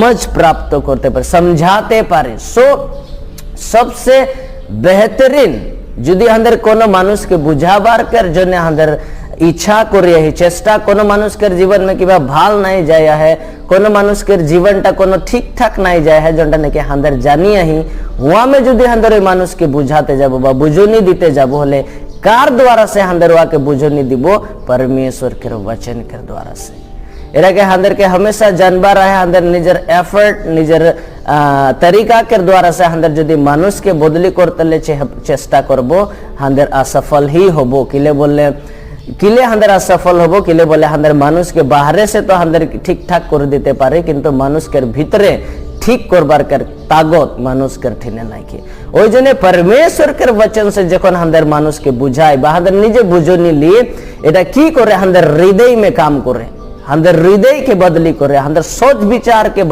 समझ प्राप्त करते पारे समझाते पारे सो सबसे बेहतरीन যদি আমাদের কোন মানুষকে বুঝাবার কার জন্য আমাদের ইচ্ছা করে চেষ্টা কোন মানুষের জীবন में কিবা ভাল নাই যায় है কোন মানুষের জীবনটা কোন ঠিকঠাক নাই যায় है যেটা নাকি আমাদের জানিয়ে হি ওয়া में যদি আমাদের ওই মানুষকে বুঝাতে যাব বা বুঝনি দিতে যাব হলে কার দ্বারা से আমাদের ওয়াকে বুঝনি দিব परमेश्वर के वचन के द्वारा से এর আগে আমাদেরকে हमेशा জানবার है আমাদের নিজের এফর্ট নিজের तरीका के द्वारा से আমাদের যদি মানুষকে বদলি করতে চেষ্টা করব আমাদের असफल ही হবো কিলে বললে কিলে আমাদের असफल হবো কিলে বলে আমাদের মানুষকে বাহিরে से तो আমাদের ঠিকঠাক করে দিতে পারে কিন্তু মানুষের ভিতরে ঠিক করবার কার তাগত মানুষের ঠিনে নাই কি ওই জন্য परमेश्वर के वचन से যখন আমাদের মানুষকে বুঝাই বা আমাদের নিজে বুঝনি নিয়ে এটা কি করে আমাদের হৃদয় में काम করে আমাদের হৃদয় के बदली करे আমাদের सोच विचार के